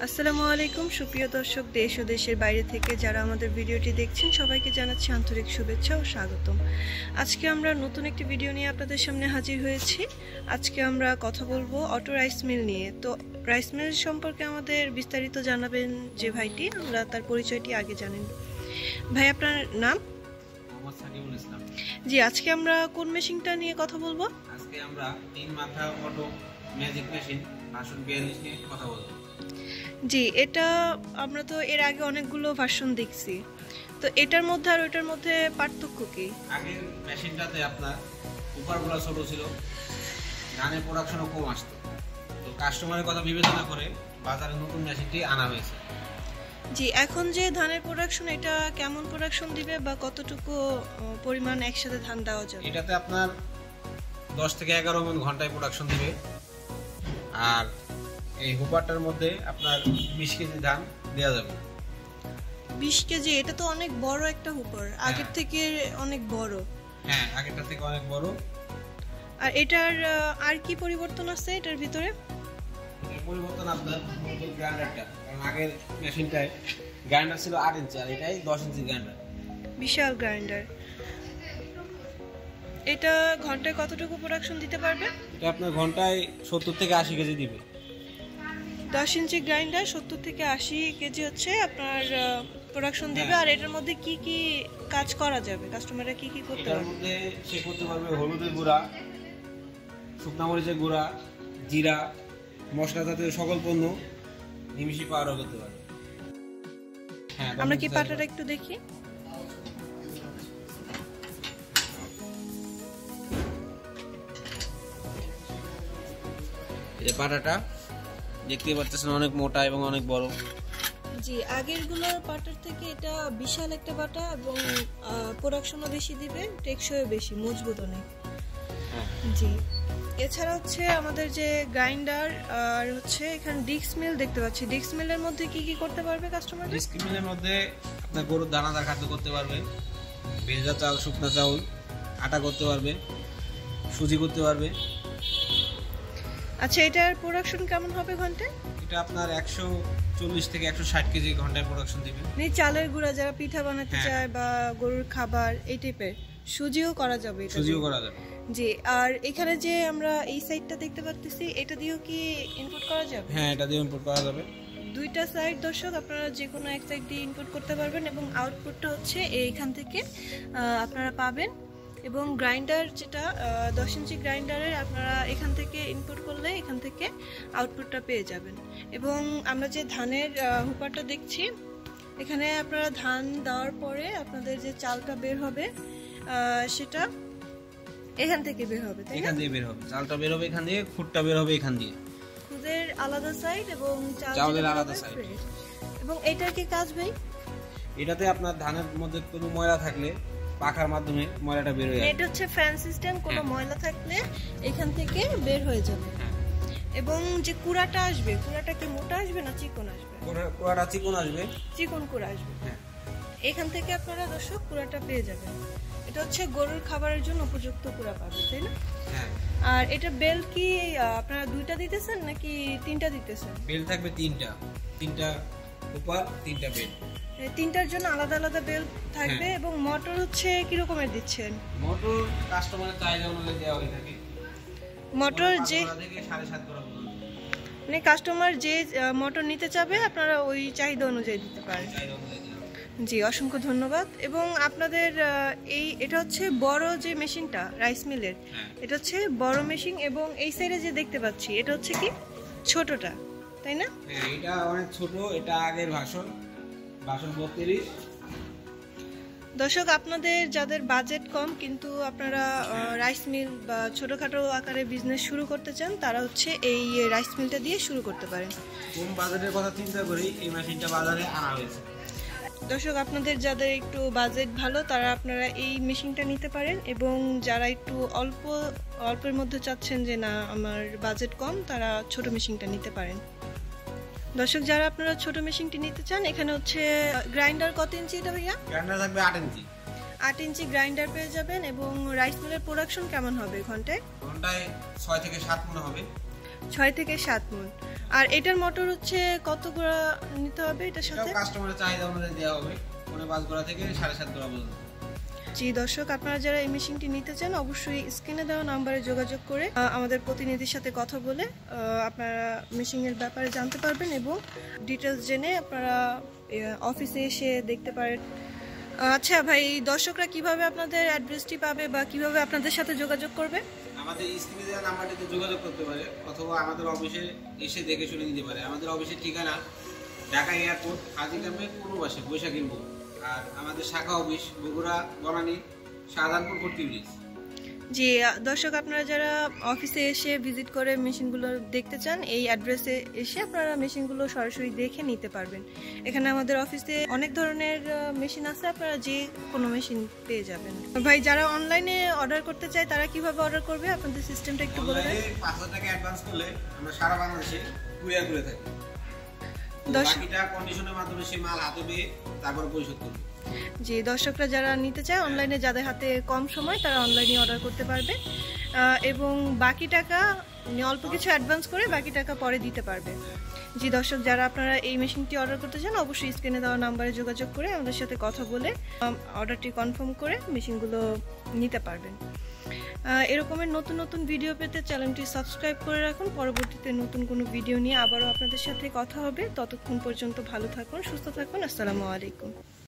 আসসালামু আলাইকুম সুপ্রিয় দর্শক, দেশ ও দেশের বাইরে থেকে যারা আমাদের ভিডিওটি দেখছেন সবাইকে জানাচ্ছি আন্তরিক শুভেচ্ছা ও স্বাগতম। আজকে আমরা নতুন একটি ভিডিও নিয়ে আপনাদের সামনে হাজির হয়েছি। আজকে আমরা কথা বলবো অটো রাইস মিল নিয়ে। তো রাইস মিল সম্পর্কে আমাদের বিস্তারিত জানাবেন যে ভাইটি, আমরা তার পরিচয়টি আগে জানেন। ভাই, আপনার নাম? জি, আজকে আমরা কোন মেশিনটা নিয়ে কথা বলবো? আজকে আমরা 3 মাথা অটো ম্যাজিক মেশিন ভার্সন 42 নিয়ে কথা বলবো। জি, এটা আমরা তো এর আগে অনেকগুলো ভার্সন দেখছি, তো এটার মধ্যে আর ওইটার মধ্যে পার্থক্য কি? আগের মেশিনটাতে আপনার উপরগুলো ছোট ছিল, ধানের প্রোডাকশনও কম আসতো, তো কাস্টমারের কথা বিবেচনা করে বাজারে নতুন মেশিনটি আনা হয়েছে। জি, এখন যে ধানের প্রোডাকশন, এটা কেমন প্রোডাকশন দিবে বা কতটুকু পরিমাণ একসাথে ধান দেওয়া যাবে? এটাতে আপনার 10 থেকে 11 মণ ঘন্টায় প্রোডাকশন দিবে। আর এই হুপারটার মধ্যে আপনার 20 কেজি ধান দেওয়া যাবে। 20 কেজি? এটা তো অনেক বড় একটা হুপার, আগের থেকে অনেক বড়। হ্যাঁ, আগেরটা থেকে অনেক বড়। আর এটার আর কি পরিবর্তন আছে এটার ভিতরে? পরিবর্তন আপনার গ্রাইন্ডারটা, কারণ আগের মেশিনটায় গ্রাইন্ডার ছিল 8 ইঞ্চি, আর এটাই 10 ইঞ্চি গ্রাইন্ডার। বিশাল গ্রাইন্ডার। এটা ঘন্টায় কতটুকু প্রোডাকশন দিতে পারবে? এটা আপনার ঘন্টায় 70 থেকে 80 কেজি দিবে। 10 ইঞ্চি গ্রাইন্ডার 70 থেকে 80 কেজি হচ্ছে আপনার প্রোডাকশন দিবে। আর এটার মধ্যে কি কি কাজ করা যাবে, কাস্টমাররা কি কি করতে এটার পারবে? মধ্যে সে করতে পারবে হলুদের গুঁড়া, শুকনা মরিচের গুঁড়া, জিরা, মশলা জাতীয় সকল পণ্য নিমিষে পাউডার করতে পারবে। হ্যাঁ, আমরা কি পাটাটা একটু দেখি? এই পাটাটা দেখতে পাচ্ছেন অনেক মোটা এবং অনেক বড়। জি, আগেরগুলোর পাটার থেকে এটা বিশাল একটা পাটা এবং প্রোডাকশনও বেশি দিবে, টেকসইও বেশি, মজবুত অনেক। জি, এছাড়া হচ্ছে আমাদের যে গ্রাইন্ডার আর হচ্ছে এখানে ডিক্স মিল দেখতে পাচ্ছি। ডিক্স মিলের মধ্যে কি কি করতে পারবে কাস্টমার? ডিক্স মিলের মধ্যে আপনার গরুর দানাদার খাদ্য করতে পারবে, ভেজা চাল, শুকনা চাউল, আটা করতে পারবে, সুজি করতে পারবে। আচ্ছা, এটার প্রোডাকশন কেমন হবে ঘন্টায়? এটা আপনার 140 থেকে 160 কেজি ঘন্টায় প্রোডাকশন দিবে। মানে চালের গুঁড়া যারা পিঠা বানাতে হ্যাঁ। চায় বা গরুর খাবার এই টাইপের, সুজিও করা যাবে এটা? সুজিও করা যাবে। জি, আর এখানে যে আমরা এই সাইডটা দেখতে পাচ্ছি, এটা দিয়েও কি ইনপুট করা যাবে? হ্যাঁ, এটা দিয়ে ইনপুট করা যাবে। দুইটা সাইড দর্শক, আপনারা যে কোনো এক সাইড দিয়ে ইনপুট করতে পারবেন এবং আউটপুটটা হচ্ছে এইখান থেকে আপনারা পাবেন। এবং গ্রাইন্ডার যেটা 10 ইঞ্চি গ্রাইন্ডারের, আপনারা এখান থেকে ইনপুট করলে এখান থেকে আউটপুটটা পেয়ে যাবেন। এবং আমরা যে ধানের হুপারটা দেখছি, এখানে আপনারা ধান দেওয়ার পরে আপনাদের যে চালটা বের হবে সেটা এখান থেকে বের হবে, তাই না? এখান দিয়ে বের হবে, চালটা বের হবে এখান দিয়ে, খুঁটটা বের হবে এখান দিয়ে। খুদের আলাদা সাইড এবং চাউলের আলাদা সাইড। এবং এটার কি কাজ ভাই? এটাতে আপনার ধানের মধ্যে কোনো ময়লা থাকলে পাখার মাধ্যমে ময়লাটা বের হয়ে যাবে। এটা হচ্ছে ফ্যান সিস্টেম, কোনো ময়লা থাকলে এখান থেকে বের হয়ে যাবে। এবং যে কুড়াটা আসবে, কুড়াটা কি মোটা আসবে না চিকন আসবে? কুড়াটা চিকন আসবে। চিকন কুড়া আসবে। হ্যাঁ, এখান থেকে আপনারা দর্শক কুড়াটা পেয়ে যাবেন। এটা হচ্ছে গরুর খাবারের জন্য উপযুক্ত কুড়া পাবে, তাই না? হ্যাঁ। আর এটা বেল কি আপনারা দুইটা দিতেছেন নাকি তিনটা দিতেছেন? বেল থাকবে তিনটা উপর, 3টা বেল। তিনটার জন্য আলাদা আলাদা বেল থাকবে। এবং মোটর হচ্ছে কি রকমের দিচ্ছেন? মোটর কাস্টমারের চাহিদা অনুযায়ী দেওয়া হয়ে থাকে। মোটর যে 5 থেকে 7.5 করা পর্যন্ত, মানে কাস্টমার যে মোটর নিতে চাবে আপনারা ওই চাহিদা অনুযায়ী দিতে পারেন। চাহিদা অনুযায়ী দেওয়া হয়। জি, অসংখ্য ধন্যবাদ। এবং আপনাদের এটা হচ্ছে বড় যে মেশিনটা রাইস মিলের, এটা হচ্ছে বড় মেশিন। এবং এই সাইডে যে দেখতে পাচ্ছি এটা হচ্ছে কি ছোটটা, তাই না? হ্যাঁ, এটা অনেক ছোট, এটা আগের ভার্সন 32। দর্শক, আপনাদের যাদের বাজেট কম কিন্তু আপনারা রাইস মিল বা ছোটোখাটো আকারে বিজনেস শুরু করতে চান, তারা হচ্ছে এই রাইস মিলটা দিয়ে শুরু করতে পারেন। কম বাজেটের কথা চিন্তা করেই এই মেশিনটা বাজারে আনা হয়েছে। দর্শক, আপনাদের যাদের একটু বাজেট ভালো তারা আপনারা এই মেশিনটা নিতে পারেন। এবং যারা একটু অল্পের মধ্যে চাচ্ছেন যে না আমার বাজেট কম, তারা ছোট মেশিনটা নিতে পারেন। দর্শক, যারা আপনারা ছোট মেশিনটি নিতে চান, এখানে হচ্ছে গ্রাইন্ডার কত ইঞ্চি এটা ভাইয়া? গ্রাইন্ডার থাকবে 8 ইঞ্চি। 8 ইঞ্চি গ্রাইন্ডার পেয়ে যাবেন। এবং রাইস মিলের প্রোডাকশন কেমন হবে ঘন্টায়? ঘন্টায় 6 থেকে 7 মণ হবে। 6 থেকে 7 মণ। আর এটার মোটর হচ্ছে কত গোড়া নিতে হবে এটার সাথে? কাস্টমারের চাহিদা অনুযায়ী দেওয়া হবে, 5 গোড়া থেকে 7.5 গোড়া পর্যন্ত। জি দর্শক, আপনারা যারা এই মেশিনটি নিতে চান অবশ্যই স্ক্রিনে দেওয়া নাম্বারে যোগাযোগ করে আমাদের প্রতিনিধির সাথে কথা বলে আপনারা মেশিনের ব্যাপারে জানতে পারবেন এবং ডিটেলস জেনে আপনারা অফিসে এসে দেখতে পারেন। আচ্ছা ভাই, দর্শকরা কিভাবে আপনাদের অ্যাড্রেসটি পাবে বা কিভাবে আপনাদের সাথে যোগাযোগ করবে? আমাদের স্ক্রিনে দেওয়া নাম্বারটিতে যোগাযোগ করতে পারে অথবা আমাদের অফিসে এসে দেখে শুনে নিতে পারে। আমাদের অফিসের ঠিকানা ঢাকা এয়ারপোর্ট, হাজিগ্রামের পূর্ব পাশে বৈশাখীর মোড়। আর আমাদের শাখা office Bogura, Banani, Shahjahanpur, forty bridge. জি দর্শক, আপনারা যারা অফিসে এসে ভিজিট করে মেশিনগুলো দেখতে চান এই অ্যাড্রেসে এসে আপনারা মেশিনগুলো সরাসরি দেখে নিতে পারবেন। এখানে আমাদের অফিসে অনেক ধরনের মেশিন আছে, আপনারা যে কোনো মেশিন পেয়ে যাবেন। ভাই, যারা অনলাইনে অর্ডার করতে চায় তারা কিভাবে অর্ডার করবে আপনাদের সিস্টেমটা একটু বলে দেন। 5,000 টাকা অ্যাডভান্স করলে আমরা সারা বাংলাদেশে কুরিয়ার করে থাকি। বাকিটা কন্ডিশনের মাধ্যমে সেই মাল হাতে পেয়ে তারপর পরিশোধ করবে। জি দর্শকরা যারা নিতে চায় অনলাইনে, যাদের হাতে কম সময় তারা অনলাইনে অর্ডার করতে পারবে এবং বাকি টাকা অল্প কিছু অ্যাডভান্স করে বাকি টাকা পরে দিতে পারবে। জি দর্শক, যারা আপনারা এই মেশিনটি অর্ডার করতে চান অবশ্যই স্ক্রিনে দেওয়া নাম্বারে যোগাযোগ করে আমাদের সাথে কথা বলে অর্ডারটি কনফার্ম করে মেশিনগুলো নিতে পারবেন। এরকমের নতুন নতুন ভিডিও পেতে চ্যানেলটি সাবস্ক্রাইব করে রাখুন। পরবর্তীতে নতুন কোনো ভিডিও নিয়ে আবারও আপনাদের সাথে কথা হবে। ততক্ষণ পর্যন্ত ভালো থাকুন, সুস্থ থাকুন। আসসালামু আলাইকুম।